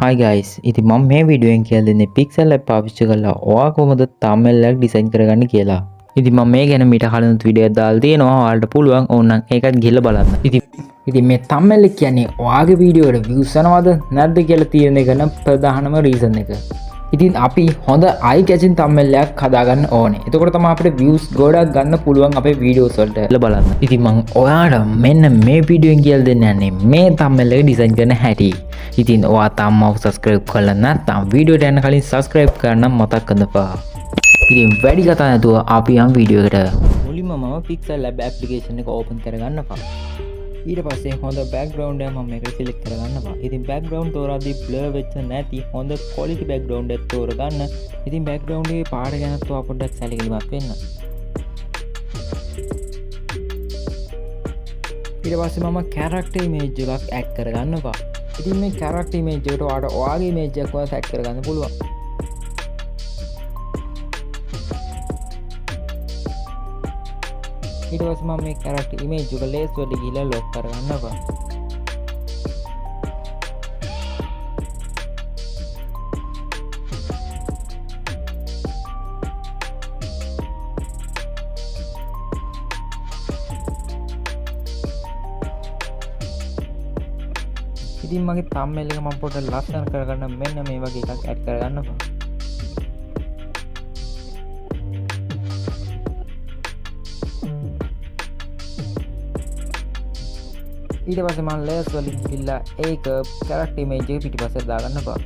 Hi guys, ඉතින් මම මේ වීඩියෝෙන් කියලා දෙන්නේ Pixel app පාවිච්චි කරලා ඔයා කොහොමද thumbnail එකක් ඩිසයින් කරගන්නේ කියලා. ඉතින් මම මේ ගැන මීට කලින් වීඩියෝ එකක් දාලා තියෙනවා. ඔයාලට පුළුවන් ඕනනම් ඒකත් ගිහලා බලන්න. ඉතින් මේ thumbnail එක කියන්නේ ඔයාගේ වීඩියෝ එකට views යනවද නැද්ද කියලා තීරණය කරන ප්‍රධානම reason එක. ඉතින් අපි හොඳ eye catching thumbnail එකක් හදාගන්න ඕනේ. එතකොට තමයි අපිට views ගොඩක් ගන්න පුළුවන් අපේ videos වලට. බලන්න. ඉතින් මම ඔයාලට මෙන්න මේ වීඩියෝෙන් කියලා දෙන්න යන්නේ මේ thumbnail එක ඩිසයින් කරන හැටි. ඉතින් ඔයා තාම සබස්ක්‍රයිබ් කරලා නැත්නම් වීඩියෝට යන්න කලින් සබස්ක්‍රයිබ් කරන්න මතක් කරන්නපා. ඉතින් වැඩි කතා නැතුව අපි යමු වීඩියෝ එකට. මුලින්ම මම Pixel Lab application එක open කරගන්නවා. ඊට පස්සේ හොඳ background එක මම මේකට select කරගන්නවා. ඉතින් background තෝරාදී blur වෙච්ච නැති හොඳ quality background එකක් තෝරගන්න. ඉතින් background එකේ පාට ගැන තව පොඩ්ඩක් සැලකිලිමත් වෙන්න. ඊට පස්සේ මම character image එකක් add කරගන්නවා. ඉතින් මේ character image එකට ඔයාගේ image එකක් ඔයා set කරගන්න පුළුවන්. ඊට පස්සේ මම මේ character image එක layer වලට ගිහලා lock කරගන්නවා. ඉතින් මගේ thumbnail එක මම පොඩ්ඩක් ලස්සන කරගන්න මෙන්න මේ වගේ එකක් add කරගන්නවා. ඊට පස්සේ මම layers වලින් ගිහලා ඒක character image එක පිටිපස්සට දාගන්නවා.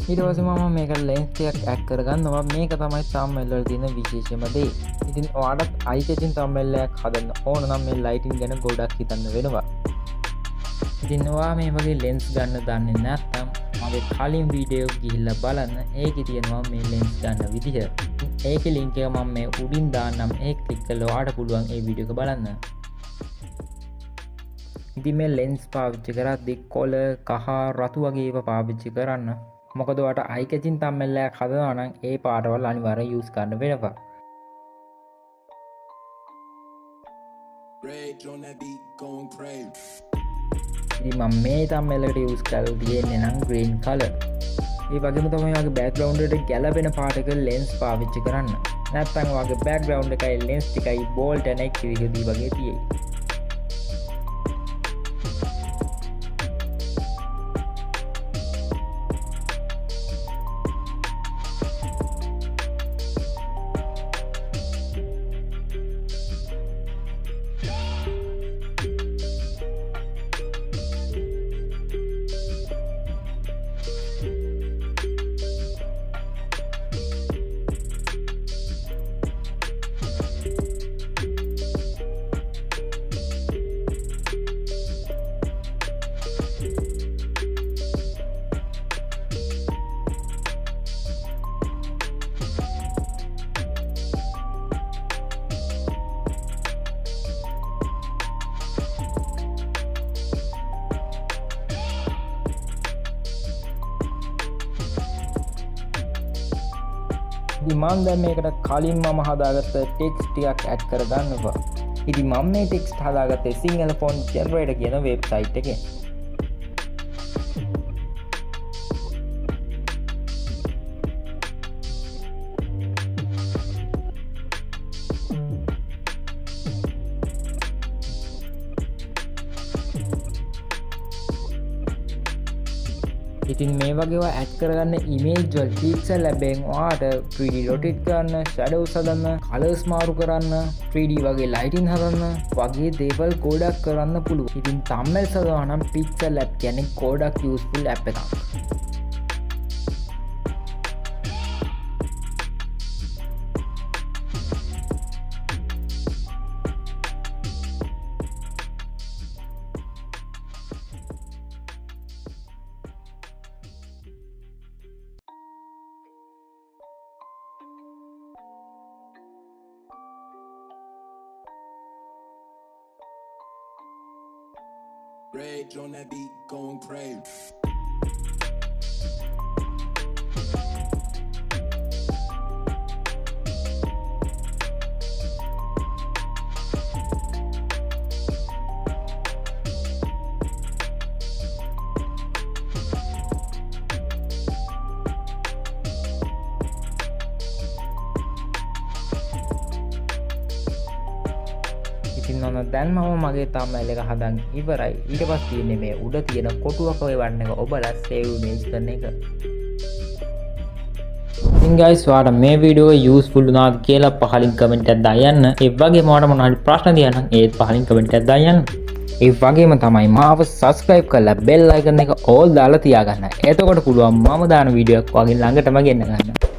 ඊට පස්සේ මම මේක lens එකක් add කරගන්නවා. මේක තමයි thumbnail වල තියෙන විශේෂම දේ. ඉතින් ඔයාලට eye catching thumbnail එකක් හදන්න ඕන නම් මේ lighting ගැන ගොඩක් හිතන්න වෙනවා. ඉතින් ඔයා මේ වගේ lens ගන්න දන්නේ නැත්නම් මගේ කලින් වීඩියෝ ගිහිල්ලා බලන්න. ඒකේ තියෙනවා මේ lens ගන්න විදිහ. ඒකේ link එක මම මේ උඩින් දාන්නම්. ඒක click කරලා ඔයාලට පුළුවන් ඒ වීඩියෝ එක බලන්න. ඉතින් මේ lens පාවිච්චි කරද්දී කොළ කහ රතු වගේ ඒවා පාවිච්චි කරන්න. මොකද ඔයාලට eye catching thumbnail එකක් හදනවා නම් ඒ පාටවල අනිවාර්යයෙන් use කරන්න වෙනවා. ඉතින් මම මේ thumbnail එකට use කරලා තියෙන්නේ නම් green color. ඒ වගේම තමයි ඔයාගේ background එකට ගැලපෙන පාටක lens පාවිච්චි කරන්න. නැත්නම් ඔයාගේ background එකයි lens ටිකයි bold and accuracy වගේ තියෙයි. මම දැන් මේකට කලින් මම හදාගත්ත ටෙක්ස්ට් ටිකක් ඇඩ් කරගන්නවා. ඉතින් මම මේ ටෙක්ස්ට් හදාගත්තේ සිංහල ෆොන්ට් ජෙනරේටර් කියන වෙබ්සයිට් එකෙන්. ඉතින් මේ වගේ ඇඩ් කරගන්න image වල Pixel Lab එකෙන් ඔයාට 3D rotate කරන්න, shadows හදන්න, colors මාරු කරන්න, 3D වගේ lighting හදන්න වගේ දේවල් ගොඩක් කරන්න පුළුවන්. ඉතින් thumbnails හදනවා නම් Pixel Lab කියන්නේ ගොඩක් useful app එකක්. Rage on that beat, going crazy. ඉතින් ඔන්න දැන් මම මගේ thumbnail එක හදන් ඉවරයි. ඊට පස්සේ තියෙන්නේ මේ උඩ තියෙන කොටුවක ඔය වන්න එක ඔබලා save image කරන එක. ඉතින් guys ඔයාලට මේ වීඩියෝ එක useful වුණාද කියලා පහලින් comment එකක් දාන්න. ඒ වගේම ඔයාලට මොනවා හරි ප්‍රශ්න තියෙනවා නම් ඒත් පහලින් comment එකක් දාන්න. ඒ වගේම තමයි මාව subscribe කරලා bell icon එක all දාලා තියාගන්න. එතකොට පුළුවන් මම දාන වීඩියෝ එක ඔයාගේ ළඟටම ගෙන්න ගන්න.